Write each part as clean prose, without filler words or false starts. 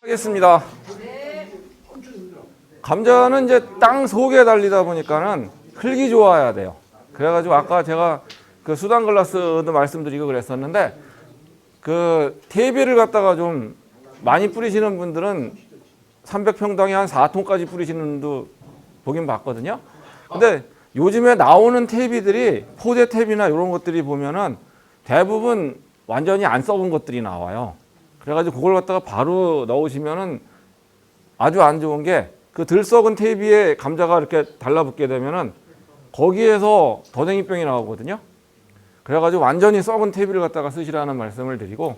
하겠습니다. 감자는 이제 땅 속에 달리다 보니까는 흙이 좋아야 돼요. 그래가지고 아까 제가 그 수단 글라스도 말씀드리고 그랬었는데 그 퇴비를 갖다가 좀 많이 뿌리시는 분들은 300평당에 한 4톤까지 뿌리시는 분도 보긴 봤거든요. 근데 요즘에 나오는 퇴비들이 포대 퇴비나 이런 것들이 보면은 대부분 완전히 안 썩은 것들이 나와요. 그래가지고 그걸 갖다가 바로 넣으시면은 아주 안 좋은 게 그 덜 썩은 퇴비에 감자가 이렇게 달라붙게 되면은 거기에서 더댕이병이 나오거든요. 그래가지고 완전히 썩은 퇴비를 갖다가 쓰시라는 말씀을 드리고,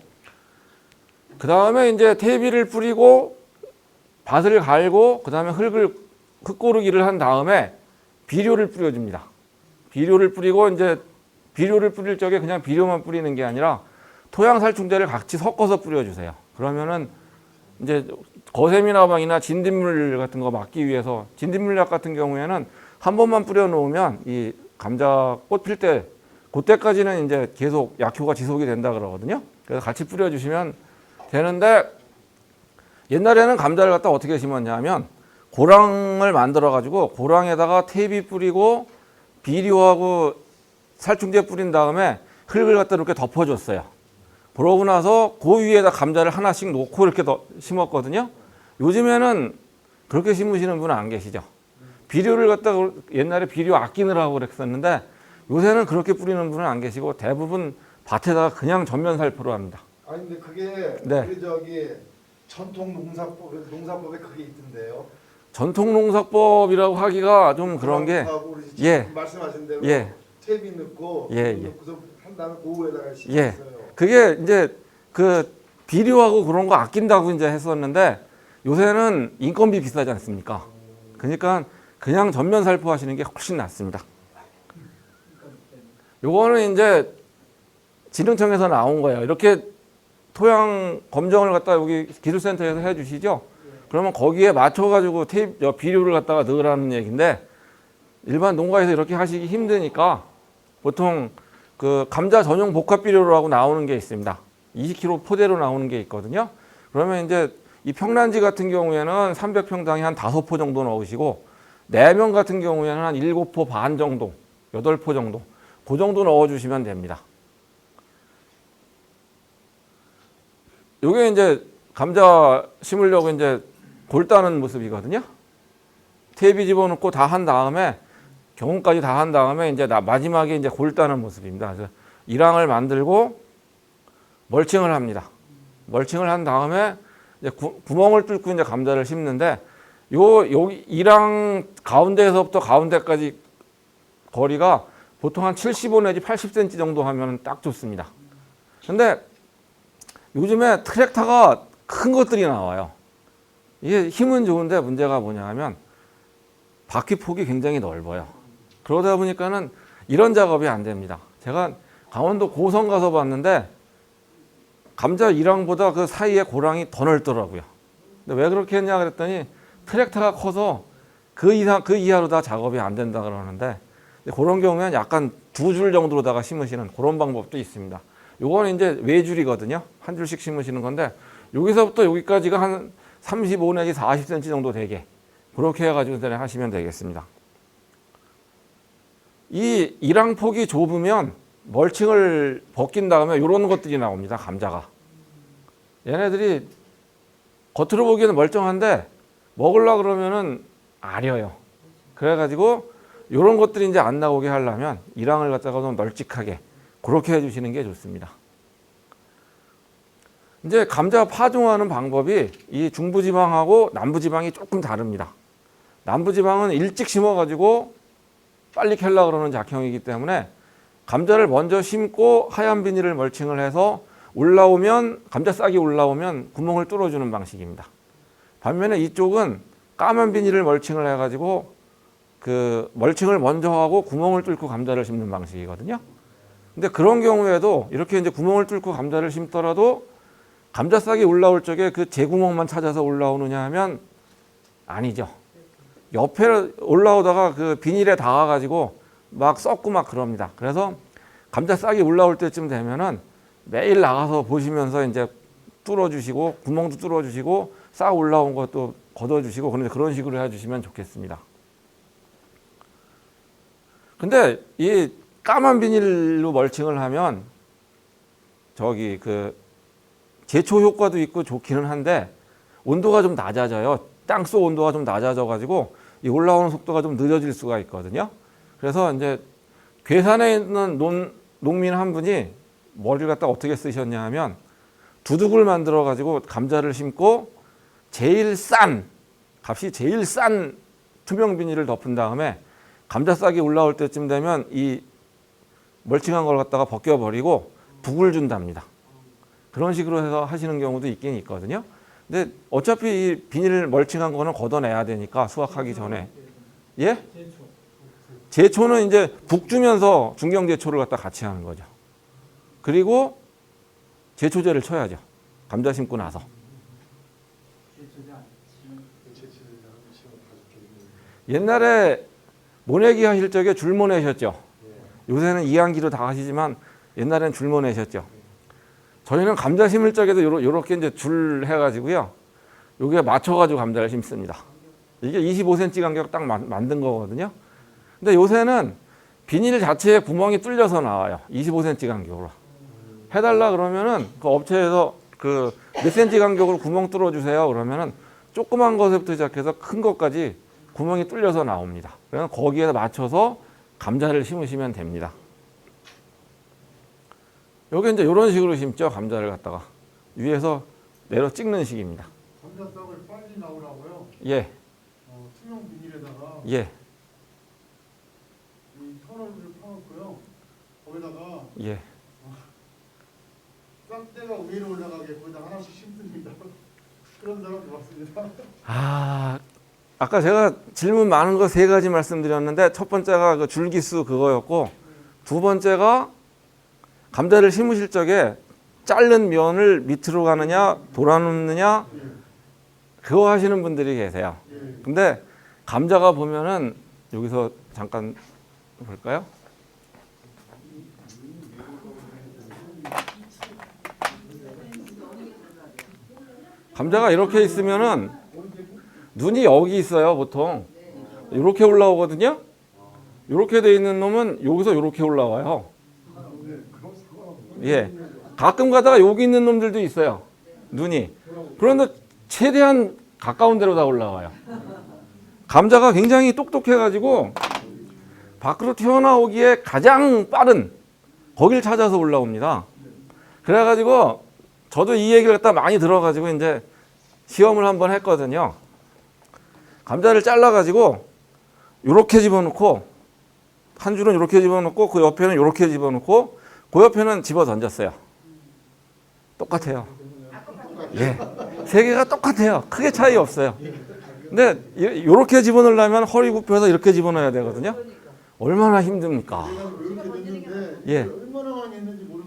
그 다음에 이제 퇴비를 뿌리고 밭을 갈고 그 다음에 흙고르기를 한 다음에 비료를 뿌려줍니다. 비료를 뿌리고 이제 비료를 뿌릴 적에 그냥 비료만 뿌리는 게 아니라 토양살충제를 같이 섞어서 뿌려주세요. 그러면은 이제 거세미나방이나 진딧물 같은 거 막기 위해서, 진딧물약 같은 경우에는 한 번만 뿌려 놓으면 이 감자 꽃 필 때 그때까지는 이제 계속 약효가 지속이 된다 그러거든요. 그래서 같이 뿌려주시면 되는데, 옛날에는 감자를 갖다 어떻게 심었냐면 고랑을 만들어 가지고 고랑에다가 퇴비 뿌리고 비료하고 살충제 뿌린 다음에 흙을 갖다 이렇게 덮어줬어요. 그러고 나서 그 위에다 감자를 하나씩 놓고 이렇게 심었거든요. 요즘에는 그렇게 심으시는 분은 안 계시죠. 비료를 갖다가 옛날에 비료 아끼느라고 그랬었는데 요새는 그렇게 뿌리는 분은 안 계시고 대부분 밭에다가 그냥 전면 살포로 합니다. 아니 근데 그게 네. 우리 저기 전통 농사법에 그게 있던데요. 전통 농사법이라고 하기가 좀 그런 게, 예, 말씀하신 대로 예, 퇴비 넣고 예, 넣고서 한 다음에 고우에다가 예. 심었어요. 그게 이제 그 비료하고 그런 거 아낀다고 이제 했었는데 요새는 인건비 비싸지 않습니까? 그러니까 그냥 전면 살포하시는 게 훨씬 낫습니다. 요거는 이제 진흥청에서 나온 거예요. 이렇게 토양 검정을 갖다 여기 기술센터에서 해주시죠. 그러면 거기에 맞춰가지고 비료를 갖다가 넣으라는 얘기인데, 일반 농가에서 이렇게 하시기 힘드니까 보통 그 감자 전용 복합 비료라고 나오는 게 있습니다. 20kg 포대로 나오는 게 있거든요. 그러면 이제 이 평란지 같은 경우에는 300평당에 한 5포 정도 넣으시고, 내면 같은 경우에는 한 7포 반 정도, 8포 정도, 그 정도 넣어주시면 됩니다. 요게 이제 감자 심으려고 이제 골 따는 모습이거든요. 퇴비 집어넣고 다 한 다음에, 경운까지 다 한 다음에 이제 마지막에 이제 골 따는 모습입니다. 그래서 이랑을 만들고 멀칭을 합니다. 멀칭을 한 다음에 이제 구멍을 뚫고 이제 감자를 심는데, 여기 이랑 가운데에서부터 가운데까지 거리가 보통 한 75 내지 80cm 정도 하면 딱 좋습니다. 근데 요즘에 트랙터가 큰 것들이 나와요. 이게 힘은 좋은데 문제가 뭐냐 하면 바퀴 폭이 굉장히 넓어요. 그러다 보니까는 이런 작업이 안 됩니다. 제가 강원도 고성 가서 봤는데 감자 이랑보다 그 사이에 고랑이 더 넓더라고요. 근데 왜 그렇게 했냐 그랬더니 트랙터가 커서 그 이하로 다 작업이 안 된다 그러는데, 그런 경우에는 약간 2줄 정도로다가 심으시는 그런 방법도 있습니다. 요거는 이제 외줄이거든요. 한 줄씩 심으시는 건데, 여기서부터 여기까지가 한 35 내지 40cm 정도 되게 그렇게 해가지고 하시면 되겠습니다. 이 이랑 폭이 좁으면 멀칭을 벗긴 다음에 이런 것들이 나옵니다. 감자가. 얘네들이 겉으로 보기에는 멀쩡한데 먹으려고 그러면은 아려요. 그래가지고 이런 것들이 이제 안 나오게 하려면 이랑을 갖다가 좀 널찍하게 그렇게 해주시는 게 좋습니다. 이제 감자 파종하는 방법이 이 중부지방하고 남부지방이 조금 다릅니다. 남부지방은 일찍 심어가지고 빨리 캘라 그러는 작형이기 때문에 감자를 먼저 심고 하얀 비닐을 멀칭을 해서 올라오면, 감자 싹이 올라오면 구멍을 뚫어주는 방식입니다. 반면에 이쪽은 까만 비닐을 멀칭을 해가지고 그 멀칭을 먼저 하고 구멍을 뚫고 감자를 심는 방식이거든요. 근데 그런 경우에도 이렇게 이제 구멍을 뚫고 감자를 심더라도 감자 싹이 올라올 적에 그 재구멍만 찾아서 올라오느냐 하면 아니죠. 옆에 올라오다가 그 비닐에 닿아가지고 막 썩고 막 그럽니다. 그래서 감자 싹이 올라올 때쯤 되면은 매일 나가서 보시면서 이제 뚫어주시고 구멍도 뚫어주시고 싹 올라온 것도 걷어주시고 그런 식으로 해주시면 좋겠습니다. 근데 이 까만 비닐로 멀칭을 하면 저기 그 제초 효과도 있고 좋기는 한데 온도가 좀 낮아져요. 땅속 온도가 좀 낮아져 가지고 이 올라오는 속도가 좀 늦어질 수가 있거든요. 그래서 이제 괴산에 있는 농민 한 분이 머리를 갖다 어떻게 쓰셨냐 하면 두둑을 만들어 가지고 감자를 심고 값이 제일 싼 투명 비닐을 덮은 다음에 감자 싹이 올라올 때쯤 되면 이 멀칭한 걸 갖다가 벗겨버리고 북을 준답니다. 그런 식으로 해서 하시는 경우도 있긴 있거든요. 근데 어차피 이 비닐 멀칭한 거는 걷어내야 되니까 수확하기 전에. 예? 제초는 이제 북 주면서 중경 제초를 갖다 같이 하는 거죠. 그리고 제초제를 쳐야죠. 감자 심고 나서. 옛날에 모내기 하실 적에 줄 모내셨죠. 요새는 이항기로 다 하시지만 옛날에는 줄 모내셨죠. 저희는 감자 심을 적에도 요렇게 이제 줄 해가지고요. 여기에 맞춰가지고 감자를 심습니다. 이게 25cm 간격 딱 만든 거거든요. 근데 요새는 비닐 자체에 구멍이 뚫려서 나와요. 25cm 간격으로. 해달라 그러면은 그 업체에서 그 몇 cm 간격으로 구멍 뚫어주세요. 그러면은 조그만 것부터 시작해서 큰 것까지 구멍이 뚫려서 나옵니다. 그래서 거기에 맞춰서 감자를 심으시면 됩니다. 여기 이제 이런 식으로 심죠. 감자를 갖다가 위에서 내려 찍는 식입니다. 감자싹을 빨리 나오라고요? 예. 투명 비닐에다가 예. 이 터널을 파놓고요. 거기다가 예. 싹대가 위로 올라가게 거기다 하나씩 심습니다. 그런 사람 좋았습니다. 아까 제가 질문 많은 거 세 가지 말씀드렸는데 첫 번째가 그 줄기수 그거였고 두 번째가 감자를 심으실 적에 자른 면을 밑으로 가느냐 돌아놓느냐 그거 하시는 분들이 계세요. 근데 감자가 보면은 여기서 잠깐 볼까요? 감자가 이렇게 있으면은 눈이 여기 있어요. 보통 이렇게 올라오거든요. 이렇게 돼 있는 놈은 여기서 이렇게 올라와요. 예, 가끔 가다가 여기 있는 놈들도 있어요. 눈이. 그런데 최대한 가까운 데로 다 올라와요. 감자가 굉장히 똑똑해가지고 밖으로 튀어나오기에 가장 빠른 거길 찾아서 올라옵니다. 그래가지고 저도 이 얘기를 갖다 많이 들어가지고 이제 시험을 한번 했거든요. 감자를 잘라가지고 이렇게 집어넣고 한 줄은 이렇게 집어넣고 그 옆에는 이렇게 집어넣고 그 옆에는 집어 던졌어요. 똑같아요. 예, 세 개가 똑같아요. 크게 차이 없어요. 근데 이렇게 집어넣으려면 허리 굽혀서 이렇게 집어넣어야 되거든요. 얼마나 힘듭니까? 예.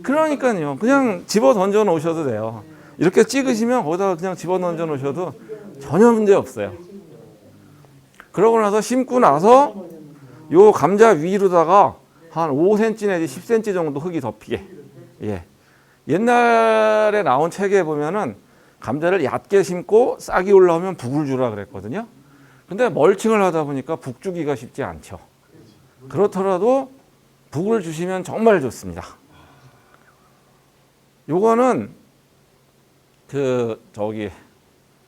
그러니까요. 그냥 집어 던져 놓으셔도 돼요. 이렇게 찍으시면 거기다가 그냥 집어 던져 놓으셔도 전혀 문제 없어요. 그러고 나서 심고 나서 요 감자 위로다가 한 5cm 내지 10cm 정도 흙이 덮이게. 예. 옛날에 나온 책에 보면은 감자를 얕게 심고 싹이 올라오면 북을 주라 그랬거든요. 근데 멀칭을 하다 보니까 북 주기가 쉽지 않죠. 그렇더라도 북을 주시면 정말 좋습니다. 요거는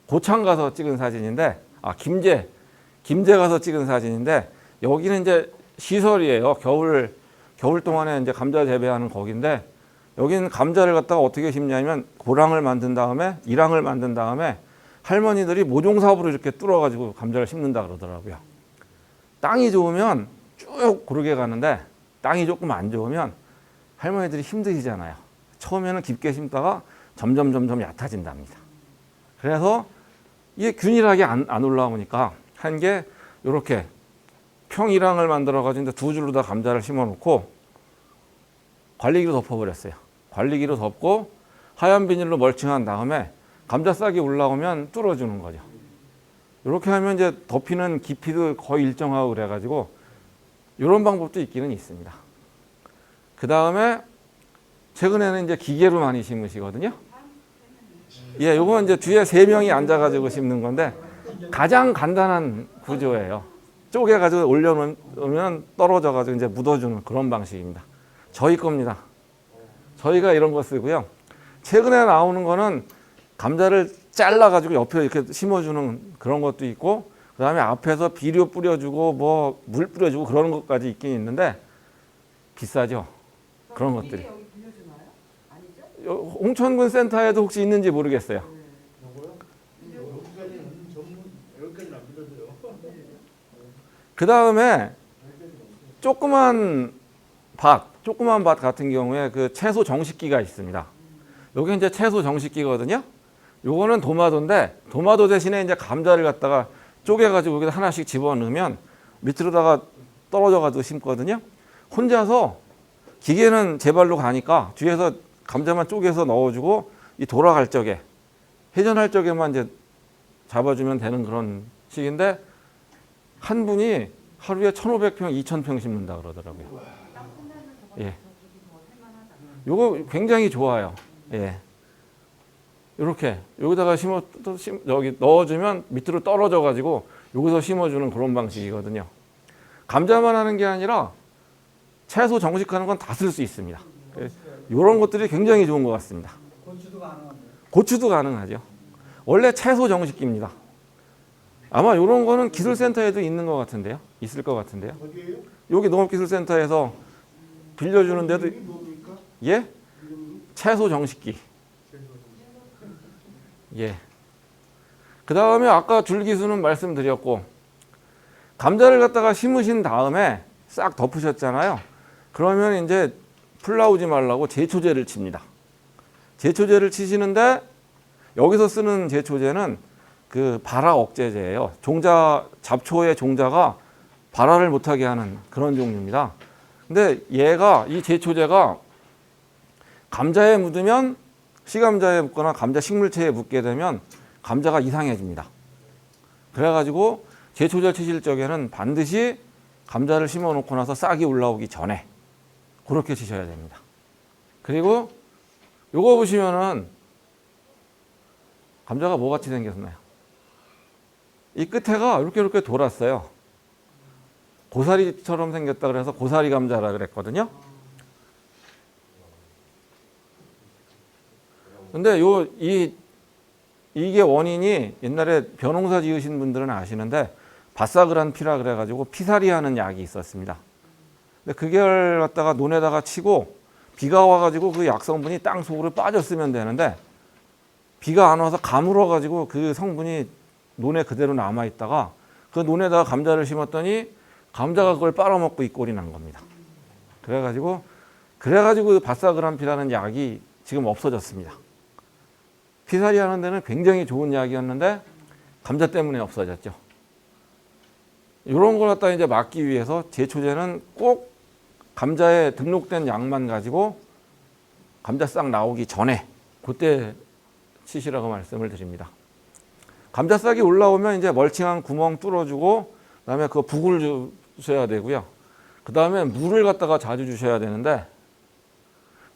고창 가서 찍은 사진인데, 김제 가서 찍은 사진인데, 여기는 이제 시설이에요. 겨울 동안에 이제 감자 재배하는 거기인데, 여기는 감자를 갖다가 어떻게 심냐면 고랑을 만든 다음에 이랑을 만든 다음에 할머니들이 모종삽으로 이렇게 뚫어가지고 감자를 심는다 그러더라고요. 땅이 좋으면 쭉 고르게 가는데 땅이 조금 안 좋으면 할머니들이 힘드시잖아요. 처음에는 깊게 심다가 점점 얕아진답니다. 그래서 이게 균일하게 안 올라오니까 한 게 이렇게 평이랑을 만들어가지고 두 줄로 다 감자를 심어놓고 관리기로 덮어버렸어요. 관리기로 덮고 하얀 비닐로 멀칭한 다음에 감자 싹이 올라오면 뚫어주는 거죠. 이렇게 하면 이제 덮이는 깊이도 거의 일정하고 그래가지고 이런 방법도 있기는 있습니다. 그 다음에 최근에는 이제 기계로 많이 심으시거든요. 예, 요건 이제 뒤에 3명이 앉아가지고 심는 건데 가장 간단한 구조예요. 쪼개가지고 올려놓으면 떨어져가지고 이제 묻어주는 그런 방식입니다. 저희 겁니다. 저희가 이런 거 쓰고요. 최근에 나오는 거는 감자를 잘라가지고 옆에 이렇게 심어주는 그런 것도 있고, 그 다음에 앞에서 비료 뿌려주고 뭐 물 뿌려주고 그런 것까지 있긴 있는데 비싸죠. 그런 것들이. 여기 빌려주나요? 아니죠? 홍천군 센터에도 혹시 있는지 모르겠어요. 요거요? 여기까지는 안 믿어져요. 그 다음에 조그만 밭 같은 경우에 그 채소 정식기가 있습니다. 여기 이제 채소 정식기거든요. 요거는 도마도인데 도마도 대신에 이제 감자를 갖다가 쪼개가지고 여기다 하나씩 집어넣으면 밑으로다가 떨어져가지고 심거든요. 혼자서 기계는 제 발로 가니까 뒤에서 감자만 쪼개서 넣어주고 이 돌아갈 적에 회전할 적에만 이제 잡아주면 되는 그런 식인데 한 분이 하루에 1,500평, 2,000평 심는다 그러더라고요. 예. 요거 굉장히 좋아요. 예. 이렇게 여기다가 여기 넣어주면 밑으로 떨어져 가지고 여기서 심어주는 그런 방식이거든요. 감자만 하는 게 아니라 채소 정식하는 건 다 쓸 수 있습니다. 이런 것들이 굉장히 좋은 것 같습니다. 고추도 가능한데. 고추도 가능하죠. 원래 채소 정식기입니다. 아마 이런 거는 기술센터에도 있는 것 같은데요. 있을 것 같은데요. 어디에요? 여기 농업기술센터에서 빌려주는 데도 이름이 뭡니까? 예? 이름이? 채소 정식기. 예. 그 다음에 아까 줄기수는 말씀드렸고, 감자를 갖다가 심으신 다음에 싹 덮으셨잖아요. 그러면 이제 풀 나오지 말라고 제초제를 칩니다. 제초제를 치시는데 여기서 쓰는 제초제는 그 발화 억제제예요. 잡초의 종자가 발화를 못하게 하는 그런 종류입니다. 근데 이 제초제가 감자에 묻으면 시감자에 묻거나 감자 식물체에 묻게 되면 감자가 이상해집니다. 그래가지고 제초제 치실 적에는 반드시 감자를 심어 놓고 나서 싹이 올라오기 전에 그렇게 치셔야 됩니다. 그리고 요거 보시면은 감자가 뭐같이 생겼나요? 이 끝에가 이렇게 돌았어요. 고사리처럼 생겼다 그래서 고사리 감자라 그랬거든요. 근데 이게 원인이 옛날에 벼농사 지으신 분들은 아시는데 바사그란 피라 그래가지고 피살이 하는 약이 있었습니다. 근데 그걸 갖다가 논에다가 치고 비가 와가지고 그 약성분이 땅 속으로 빠졌으면 되는데 비가 안 와서 가물어가지고 그 성분이 논에 그대로 남아있다가 그 논에다가 감자를 심었더니 감자가 그걸 빨아먹고 이 꼴이 난 겁니다. 그래가지고 바사그란피라는 약이 지금 없어졌습니다. 피살이 하는 데는 굉장히 좋은 약이었는데 감자 때문에 없어졌죠. 이런 걸 갖다 이제 막기 위해서 제초제는 꼭 감자에 등록된 약만 가지고 감자 싹 나오기 전에 그때 치시라고 말씀을 드립니다. 감자 싹이 올라오면 이제 멀칭한 구멍 뚫어주고 그다음에 그 북을 주셔야 되고요. 그다음에 물을 갖다가 자주 주셔야 되는데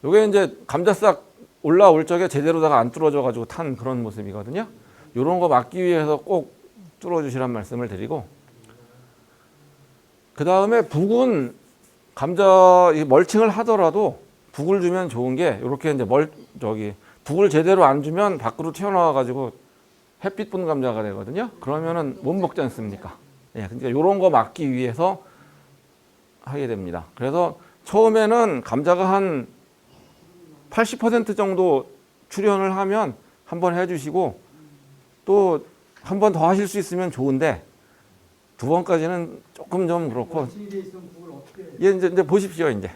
이게 이제 감자 싹 올라올 적에 제대로다가 안 뚫어져 가지고 탄 그런 모습이거든요. 이런 거 막기 위해서 꼭 뚫어주시란 말씀을 드리고, 그 다음에 북은 감자 멀칭을 하더라도 북을 주면 좋은 게 이렇게 이제 북을 제대로 안 주면 밖으로 튀어나와 가지고 햇빛 본 감자가 되거든요. 그러면은 못 먹지 않습니까? 예, 그러니까 이런 거 막기 위해서 하게 됩니다. 그래서 처음에는 감자가 한 80% 정도 출현을 하면 한번 해주시고 또 한 번 더 하실 수 있으면 좋은데 2번까지는 조금 좀 그렇고. 예, 이제 보십시오. 이제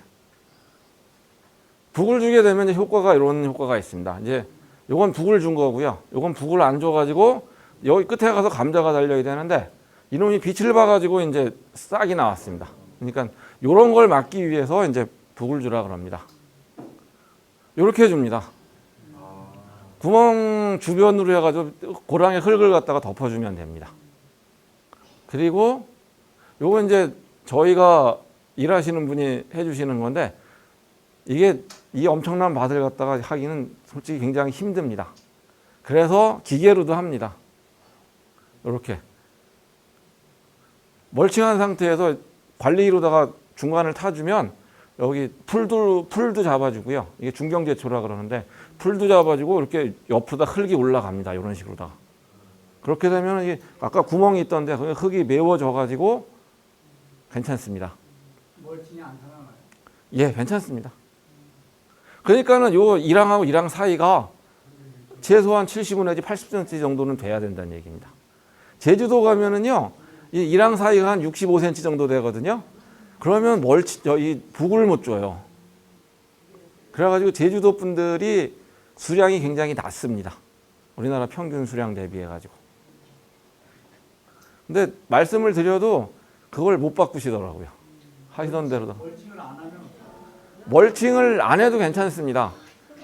북을 주게 되면 이제 효과가 이런 효과가 있습니다. 이제 요건 북을 준 거고요. 요건 북을 안 줘가지고 여기 끝에 가서 감자가 달려야 되는데 이놈이 빛을 봐가지고 이제 싹이 나왔습니다. 그러니까 요런 걸 막기 위해서 이제 북을 주라 그럽니다. 요렇게 해줍니다. 구멍 주변으로 해가지고 고랑에 흙을 갖다가 덮어주면 됩니다. 그리고 요거 이제 저희가 일하시는 분이 해주시는 건데 이 엄청난 밭을 갖다가 하기는 솔직히 굉장히 힘듭니다. 그래서 기계로도 합니다. 이렇게 멀칭한 상태에서 관리기로다가 중간을 타주면 여기 풀도 잡아주고요. 이게 중경제초라 그러는데 풀도 잡아주고 이렇게 옆으로다 흙이 올라갑니다. 이런 식으로다가. 그렇게 되면 이게 아까 구멍이 있던데 흙이 메워져-가지고 괜찮습니다. 멀칭이 안 살아나요? 예, 괜찮습니다. 그러니까는 요 1항하고 1항 사이가 최소한 75 내지 80cm 정도는 돼야 된다는 얘기입니다. 제주도 가면은요, 이 1항 사이가 한 65cm 정도 되거든요. 그러면 이 북을 못 줘요. 그래가지고 제주도 분들이 수량이 굉장히 낮습니다. 우리나라 평균 수량 대비해가지고. 근데 말씀을 드려도 그걸 못 바꾸시더라고요. 하시던 대로. 멀칭을 안 하면 멀칭을 안 해도 괜찮습니다.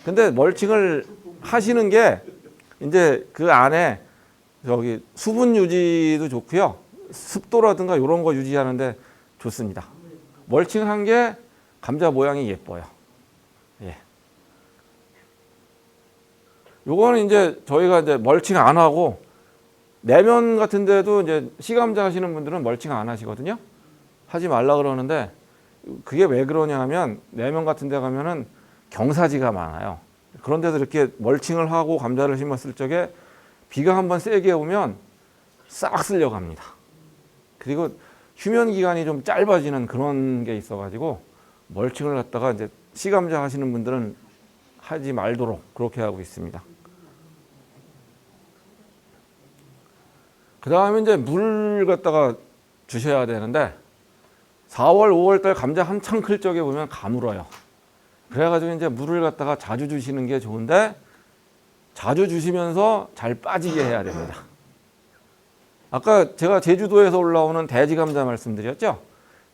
근데 멀칭을 하시는 게 이제 그 안에 저기 수분 유지도 좋고요. 습도라든가 이런 거 유지하는데 좋습니다. 멀칭한 게 감자 모양이 예뻐요. 예. 요거는 이제 저희가 이제 멀칭 안 하고 내면 같은 데도 이제 시감자 하시는 분들은 멀칭 안 하시거든요. 하지 말라 그러는데 그게 왜 그러냐 하면 내면 같은 데 가면은 경사지가 많아요. 그런 데서 이렇게 멀칭을 하고 감자를 심었을 적에 비가 한번 세게 오면 싹 쓸려갑니다. 그리고 휴면 기간이 좀 짧아지는 그런 게 있어가지고 멀칭을 갖다가 이제 시감자 하시는 분들은 하지 말도록 그렇게 하고 있습니다. 그 다음에 이제 물 갖다가 주셔야 되는데 4월, 5월 달 감자 한창 클 적에 보면 가물어요. 그래가지고 이제 물을 갖다가 자주 주시는 게 좋은데 자주 주시면서 잘 빠지게 해야 됩니다. 아까 제가 제주도에서 올라오는 대지 감자 말씀드렸죠?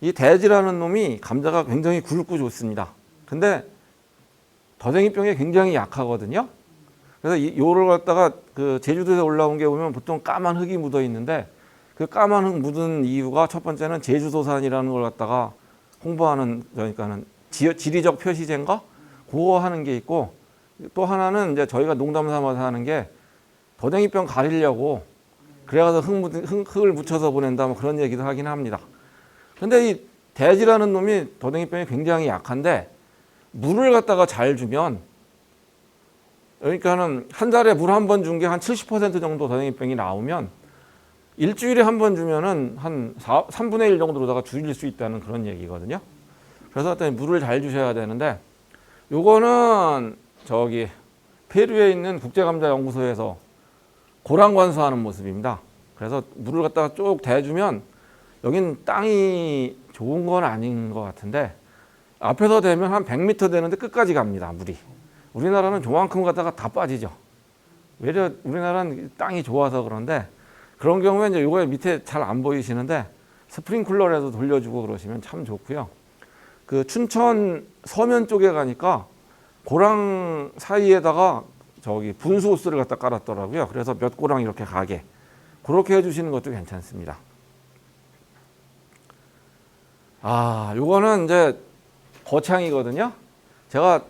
이 대지라는 놈이 감자가 굉장히 굵고 좋습니다. 근데 더생이병에 굉장히 약하거든요. 그래서 요를 갖다가 그 제주도에서 올라온 게 보면 보통 까만 흙이 묻어 있는데 그 까만 흙 묻은 이유가 첫 번째는 제주도산이라는 걸 갖다가 홍보하는 그러니까는 지리적 표시제인가? 그거 하는 게 있고 또 하나는 이제 저희가 농담 삼아서 하는 게 더댕이병 가리려고 그래서 흙을 묻혀서 보낸다 뭐 그런 얘기도 하긴 합니다. 근데 이 대지라는 놈이 더댕이병이 굉장히 약한데 물을 갖다가 잘 주면 그러니까는 한 달에 물 한 번 준 게 한 70% 정도 더댕이병이 나오면 일주일에 한 번 주면은 한 3분의 1 정도로다가 줄일 수 있다는 그런 얘기거든요. 그래서 물을 잘 주셔야 되는데 요거는 저기 페루에 있는 국제감자연구소에서 고랑 관수하는 모습입니다. 그래서 물을 갖다가 쭉 대주면 여긴 땅이 좋은 건 아닌 것 같은데 앞에서 대면 한 100m 되는데 끝까지 갑니다. 물이. 우리나라는 조만큼 가다가 다 빠지죠. 외려 우리나라는 땅이 좋아서 그런데 그런 경우에 이제 요거에 밑에 잘 안 보이시는데 스프링클러라도 돌려주고 그러시면 참 좋고요. 그 춘천 서면 쪽에 가니까 고랑 사이에다가 저기 분수 호스를 갖다 깔았더라고요. 그래서 몇 고랑 이렇게 가게 그렇게 해주시는 것도 괜찮습니다. 요거는 이제 거창이거든요. 제가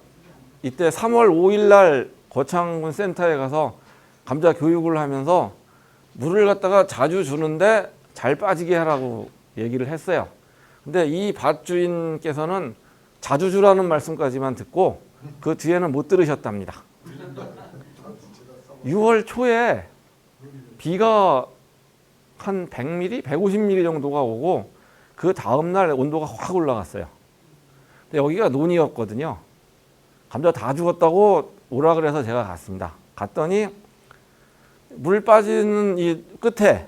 이때 3월 5일 날 거창군 센터에 가서 감자 교육을 하면서 물을 갖다가 자주 주는데 잘 빠지게 하라고 얘기를 했어요. 근데 이 밭주인께서는 자주 주라는 말씀까지만 듣고 그 뒤에는 못 들으셨답니다. 6월 초에 비가 한 100mm, 150mm 정도가 오고 그 다음날 온도가 확 올라갔어요. 근데 여기가 논이었거든요. 감자 다 죽었다고 오라 그래서 제가 갔습니다. 갔더니 물 빠지는 이 끝에,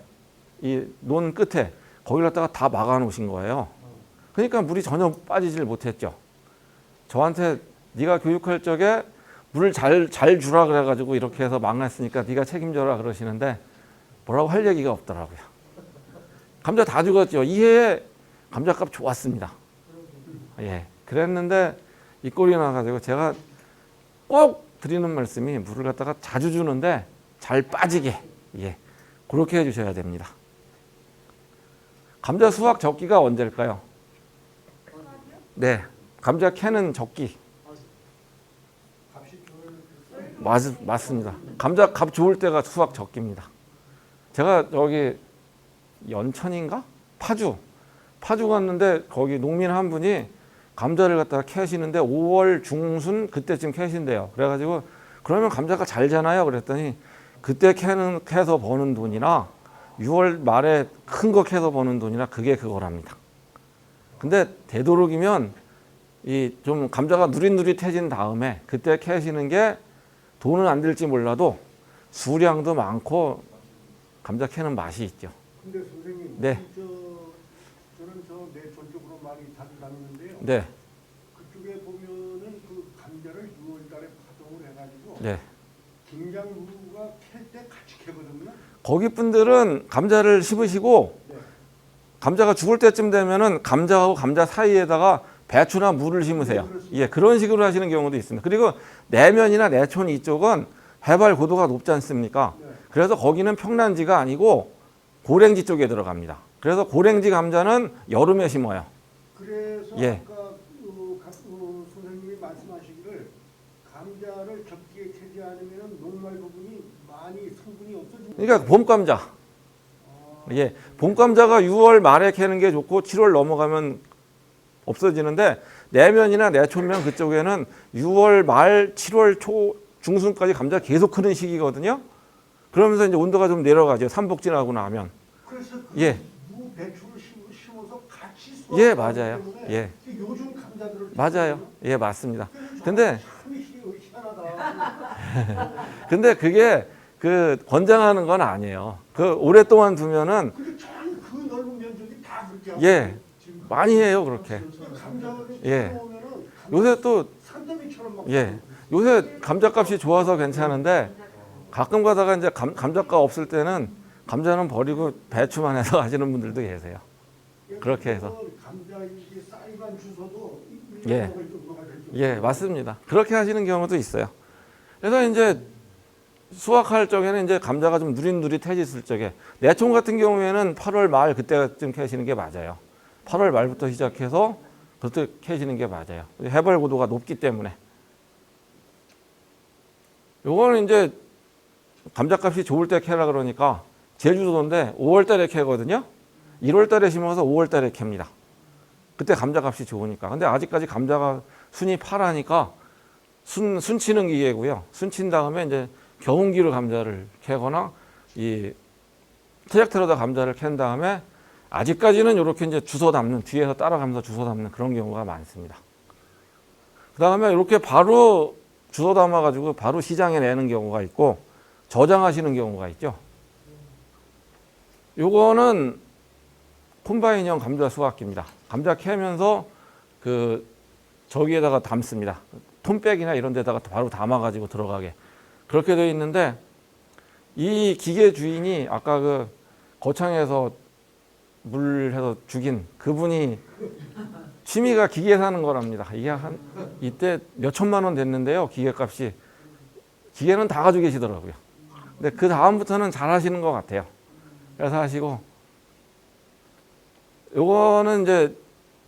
이 논 끝에 거기를 갖다가 다 막아 놓으신 거예요. 그러니까 물이 전혀 빠지질 못했죠. 저한테 네가 교육할 적에 물을 잘 주라 그래가지고 이렇게 해서 막았으니까 네가 책임져라 그러시는데 뭐라고 할 얘기가 없더라고요. 감자 다 죽었죠. 이해에 감자값 좋았습니다. 예, 그랬는데 이 꼴이 나가지고 제가 꼭 드리는 말씀이 물을 갖다가 자주 주는데 잘 빠지게 그렇게 해주셔야 됩니다. 감자 수확 적기가 언제일까요? 네, 감자 캐는 적기. 맞습니다. 감자 값 좋을 때가 수확 적깁니다. 제가 저기 연천인가? 파주 갔는데 거기 농민 한 분이 감자를 갖다가 캐시는데 5월 중순 그때쯤 캐신대요. 그래가지고 그러면 감자가 잘잖아요. 그랬더니 그때 캐서 버는 돈이나 6월 말에 큰 거 캐서 버는 돈이나 그게 그거랍니다. 근데 되도록이면 이 좀 감자가 누릿누릿해진 다음에 그때 캐시는 게 돈은 안 들지 몰라도 수량도 많고 감자 캐는 맛이 있죠. 근데 선생님, 네. 저는 내촌 쪽으로 많이 다니는데요. 네, 그쪽에 보면은 그 감자를 6월달에 파종을 해가지고 네. 김장루가 캘 때 같이 캐거든요. 거기 분들은 감자를 심으시고 네. 감자가 죽을 때쯤 되면은 감자하고 감자 사이에다가 배추나 물을 심으세요. 예, 그런 식으로 하시는 경우도 있습니다. 그리고 내면이나 내촌 이쪽은 해발 고도가 높지 않습니까? 네. 그래서 거기는 평란지가 아니고 고랭지 쪽에 들어갑니다. 그래서 고랭지 감자는 여름에 심어요. 그래서 예. 아까 선생님이 말씀하시기를 감자를 적기에 캐지 않으면 녹말 부분이 많이 성분이 없어지는. 그러니까 봄 감자. 예, 봄 감자가 6월 말에 캐는 게 좋고 7월 넘어가면 없어지는데 내면이나 내촌면 그쪽에는 6월 말 7월 초 중순까지 감자 계속 크는 시기거든요. 그러면서 이제 온도가 좀 내려가죠. 삼복 지나고 나면. 그래서 그 예. 무 배추를 심어서 같이 예, 수확하기 맞아요. 때문에 예. 요즘 감자들을 맞아요. 예, 맞습니다. 그래서 근데 참 희한하다. 근데 그게 그 권장하는 건 아니에요. 그 오랫동안 두면은 근데 그 넓은 면적이 다 그렇게 하고 예, 지금 많이 해요, 그렇게. 감자를 예. 키워오면은 요새 또 산더미처럼 막 예. 요새 감자값이 좋아서 괜찮은데 가끔 가다가 이제 감자가 없을 때는 감자는 버리고 배추만 해서 하시는 분들도 계세요. 그렇게 해서. 감자 이게 쌀만 주워도 예. 먹을 정도가 될 정도. 예, 맞습니다. 그렇게 하시는 경우도 있어요. 그래서 이제 수확할 적에는 이제 감자가 좀 누릿누릿해졌을 적에 내촌 같은 경우에는 8월 말 그때쯤 캐시는 게 맞아요. 8월 말부터 시작해서 그때 캐시는 게 맞아요. 해발 고도가 높기 때문에. 요거는 이제 감자값이 좋을 때 캐라 그러니까 제주도인데 5월 달에 캐거든요. 1월 달에 심어서 5월 달에 캡니다. 그때 감자값이 좋으니까. 근데 아직까지 감자가 순이 파라니까 순치는 기계고요. 순친 다음에 이제 겨운기로 감자를 캐거나 이 트랙터로다 감자를 캔 다음에 아직까지는 이렇게 이제 주워 담는 뒤에서 따라가면서 주워 담는 그런 경우가 많습니다. 그 다음에 이렇게 바로 주워 담아 가지고 바로 시장에 내는 경우가 있고 저장하시는 경우가 있죠. 요거는 콤바인형 감자 수확기입니다. 감자 캐면서 그 저기에다가 담습니다. 톤백이나 이런 데다가 바로 담아 가지고 들어가게 그렇게 되어 있는데 이 기계 주인이 아까 그 거창에서 물 해서 죽인 그분이 취미가 기계 사는 거랍니다. 이게 한 이때 몇 천만 원 됐는데요. 기계 값이. 기계는 다 가지고 계시더라고요. 근데 그 다음부터는 잘 하시는 것 같아요. 그래서 하시고 요거는 이제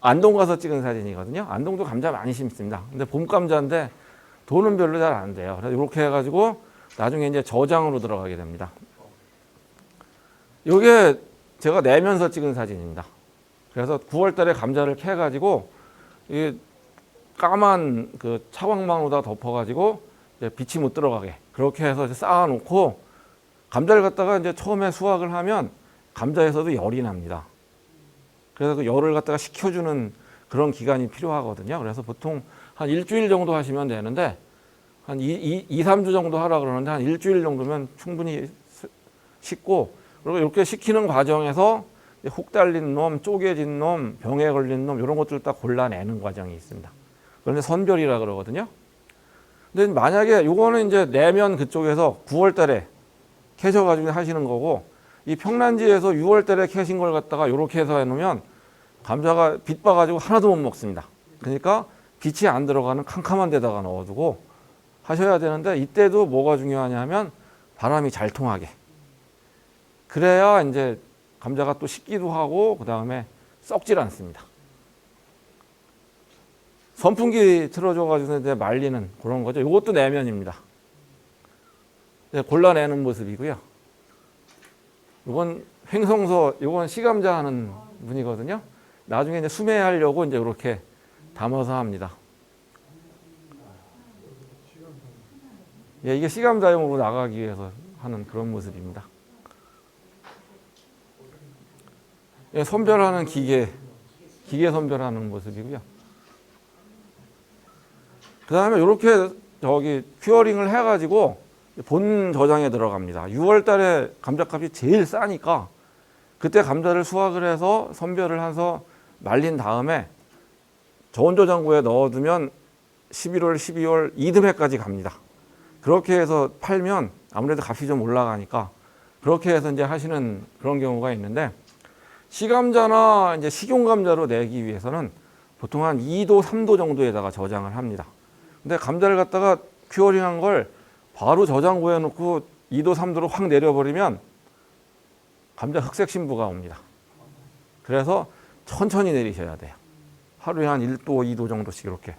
안동 가서 찍은 사진이거든요. 안동도 감자 많이 심습니다. 근데 봄 감자인데 돈은 별로 잘 안 돼요. 그래서 이렇게 해가지고 나중에 이제 저장으로 들어가게 됩니다. 요게 제가 내면서 찍은 사진입니다. 그래서 9월 달에 감자를 캐가지고 이게 까만 그 차광망으로다 덮어가지고 이제 빛이 못 들어가게 그렇게 해서 쌓아놓고 감자를 갖다가 이제 처음에 수확을 하면 감자에서도 열이 납니다. 그래서 그 열을 갖다가 식혀주는 그런 기간이 필요하거든요. 그래서 보통 한 일주일 정도 하시면 되는데 한 2, 3주 정도 하라 그러는데 한 일주일 정도면 충분히 식고 그리고 이렇게 식히는 과정에서 혹 달린 놈, 쪼개진 놈, 병에 걸린 놈 이런 것들을 딱 골라내는 과정이 있습니다. 그런데 선별이라 그러거든요. 근데 만약에 요거는 이제 내면 그쪽에서 9월 달에 캐셔가지고 하시는 거고 이 평란지에서 6월 달에 캐신 걸 갖다가 이렇게 해서 해놓으면 감자가 빛 봐가지고 하나도 못 먹습니다. 그러니까 빛이 안 들어가는 캄캄한 데다가 넣어두고 하셔야 되는데 이때도 뭐가 중요하냐면 바람이 잘 통하게. 그래야 이제 감자가 또 식기도 하고 그 다음에 썩질 않습니다. 선풍기 틀어줘가지고 이제 말리는 그런 거죠. 이것도 내면입니다. 이제 골라내는 모습이고요. 이건 횡성소, 이건 시감자 하는 분이거든요. 나중에 이제 수매하려고 이제 이렇게 담아서 합니다. 예, 이게 시감자용으로 나가기 위해서 하는 그런 모습입니다. 예, 선별하는 기계 선별하는 모습이고요. 그 다음에 이렇게 큐어링을 해가지고 본 저장에 들어갑니다. 6월 달에 감자값이 제일 싸니까 그때 감자를 수확을 해서 선별을 해서 말린 다음에 저온저장고에 넣어두면 11월, 12월 이듬해까지 갑니다. 그렇게 해서 팔면 아무래도 값이 좀 올라가니까 그렇게 해서 이제 하시는 그런 경우가 있는데, 시감자나 이제 식용감자로 내기 위해서는 보통 한 2도, 3도 정도에다가 저장을 합니다. 근데 감자를 갖다가 큐어링한 걸 바로 저장고에 놓고 2도, 3도로 확 내려버리면 감자 흑색 신부가 옵니다. 그래서 천천히 내리셔야 돼요. 하루에 한 1도, 2도 정도씩 이렇게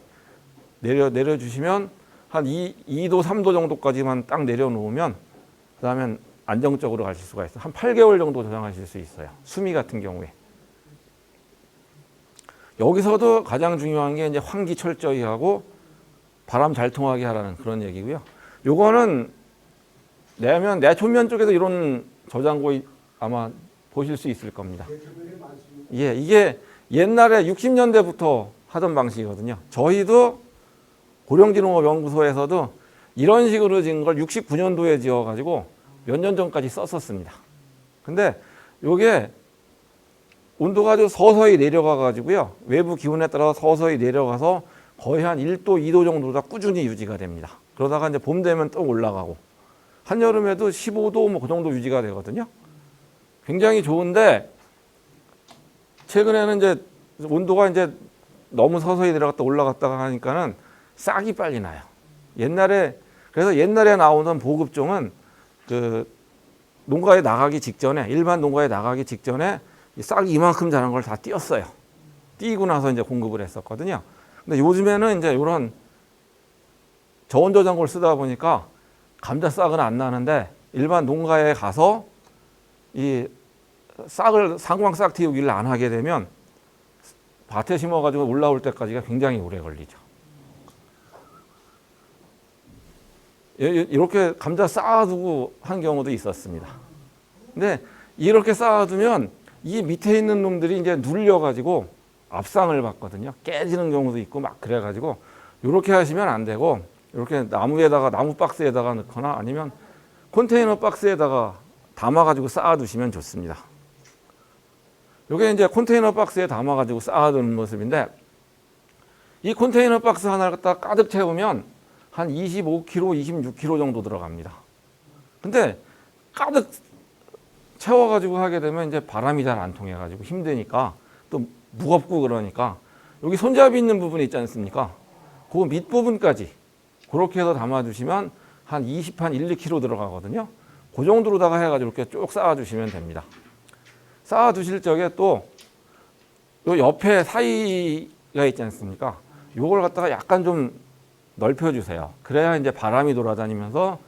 내려주시면 한 2도, 3도 정도까지만 딱 내려놓으면 그 다음엔 안정적으로 가실 수가 있어요. 한 8개월 정도 저장하실 수 있어요. 수미 같은 경우에. 여기서도 가장 중요한 게 이제 환기 철저히 하고 바람 잘 통하게 하라는 그런 얘기고요. 요거는 내초면 쪽에서 이런 저장고 아마 보실 수 있을 겁니다. 예, 이게 옛날에 60년대부터 하던 방식이거든요. 저희도 고령진흥업연구소에서도 이런 식으로 지은 걸 69년도에 지어가지고 몇 년 전까지 썼었습니다. 근데 요게 온도가 아주 서서히 내려가가지고요. 외부 기온에 따라 서서히 내려가서 거의 한 1도, 2도 정도가 꾸준히 유지가 됩니다. 그러다가 이제 봄 되면 또 올라가고, 한여름에도 15도 뭐 그 정도 유지가 되거든요. 굉장히 좋은데, 최근에는 이제 온도가 이제 너무 서서히 내려갔다 올라갔다가 하니까는 싹이 빨리 나요. 그래서 옛날에 나오던 보급종은 그 농가에 나가기 직전에, 일반 농가에 나가기 직전에 이 싹이 이만큼 자란 걸 다 띄었어요. 띄고 나서 이제 공급을 했었거든요. 근데 요즘에는 이제 이런 저온저장고를 쓰다 보니까 감자 싹은 안 나는데, 일반 농가에 가서 이 싹을 상광 싹 틔우기를 안 하게 되면 밭에 심어가지고 올라올 때까지가 굉장히 오래 걸리죠. 이렇게 감자 쌓아두고 한 경우도 있었습니다. 근데 이렇게 쌓아두면 이 밑에 있는 놈들이 이제 눌려가지고 압상을 받거든요. 깨지는 경우도 있고 막 그래가지고 이렇게 하시면 안 되고, 이렇게 나무 박스에다가 넣거나 아니면 컨테이너 박스에다가 담아가지고 쌓아두시면 좋습니다. 이게 이제 컨테이너 박스에 담아가지고 쌓아두는 모습인데, 이 컨테이너 박스 하나를 갖다 가득 채우면 한 25kg, 26kg 정도 들어갑니다. 근데 가득 채워가지고 하게 되면 이제 바람이 잘 안 통해가지고 힘드니까, 또 무겁고 그러니까 여기 손잡이 있는 부분이 있지 않습니까? 그 밑부분까지 그렇게 해서 담아주시면 한 1, 2kg 들어가거든요. 그 정도로다가 해가지고 이렇게 쭉 쌓아주시면 됩니다. 쌓아두실 적에 또 요 옆에 사이가 있지 않습니까? 요걸 갖다가 약간 좀 넓혀주세요. 그래야 이제 바람이 돌아다니면서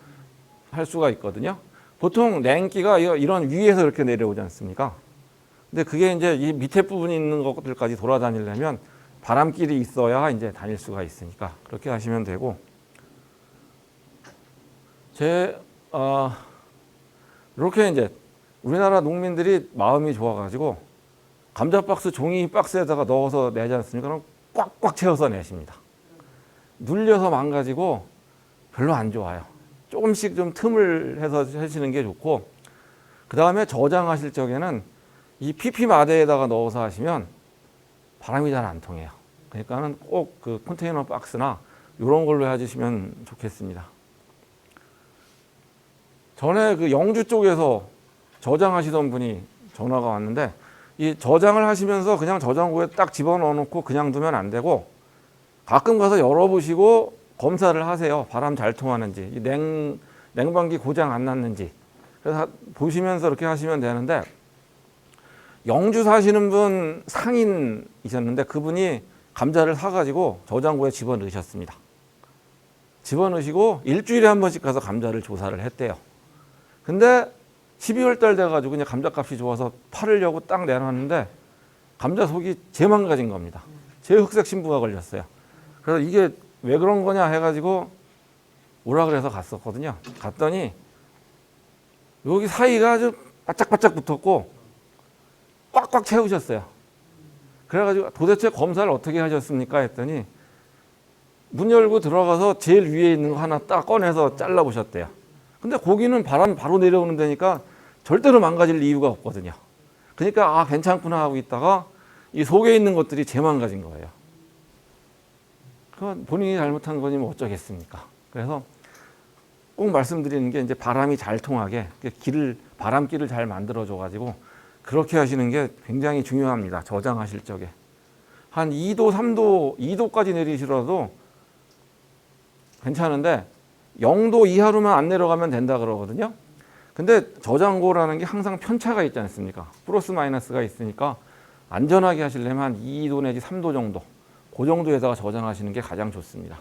할 수가 있거든요. 보통 냉기가 이런 위에서 이렇게 내려오지 않습니까? 근데 그게 이제 이 밑에 부분이 있는 것들까지 돌아다니려면 바람길이 있어야 이제 다닐 수가 있으니까 그렇게 하시면 되고, 이렇게 이제 우리나라 농민들이 마음이 좋아가지고 감자 박스 종이 박스에다가 넣어서 내지 않습니까? 그럼 꽉꽉 채워서 내십니다. 눌려서 망가지고 별로 안 좋아요. 조금씩 좀 틈을 해서 하시는 게 좋고, 그 다음에 저장하실 적에는 이 PP 마대에다가 넣어서 하시면 바람이 잘 안 통해요. 그러니까는 꼭 그 컨테이너 박스나 이런 걸로 해주시면 좋겠습니다. 전에 그 영주 쪽에서 저장하시던 분이 전화가 왔는데, 이 저장을 하시면서 그냥 저장고에 딱 집어넣어 놓고 그냥 두면 안 되고, 가끔 가서 열어보시고 검사를 하세요. 바람 잘 통하는지, 이 냉방기 고장 안 났는지. 그래서 보시면서 이렇게 하시면 되는데, 영주 사시는 분 상인이셨는데 그분이 감자를 사가지고 저장고에 집어넣으셨습니다. 집어넣으시고 일주일에 한 번씩 가서 감자를 조사를 했대요. 근데 12월 달 돼가지고 그냥 감자값이 좋아서 팔으려고 딱 내놨는데 감자 속이 재망가진 겁니다. 제흑색 신부가 걸렸어요. 그래서 이게 왜 그런 거냐 해가지고 오라 그래서 갔었거든요. 갔더니 여기 사이가 아주 바짝바짝 붙었고 꽉꽉 채우셨어요. 그래가지고 도대체 검사를 어떻게 하셨습니까 했더니 문 열고 들어가서 제일 위에 있는 거 하나 딱 꺼내서 잘라보셨대요. 근데 고기는 바람 바로 내려오는 데니까 절대로 망가질 이유가 없거든요. 그러니까 아 괜찮구나 하고 있다가 이 속에 있는 것들이 재망가진 거예요. 그건 본인이 잘못한 거니 뭐 어쩌겠습니까. 그래서 꼭 말씀드리는 게 이제 바람이 잘 통하게 바람길을 잘 만들어줘 가지고 그렇게 하시는 게 굉장히 중요합니다. 저장하실 적에 한 2도, 3도, 2도까지 내리시더라도 괜찮은데 0도 이하로만 안 내려가면 된다 그러거든요. 근데 저장고라는 게 항상 편차가 있지 않습니까? 플러스 마이너스가 있으니까 안전하게 하시려면 한 2도 내지 3도 정도 그 정도에다가 저장하시는 게 가장 좋습니다.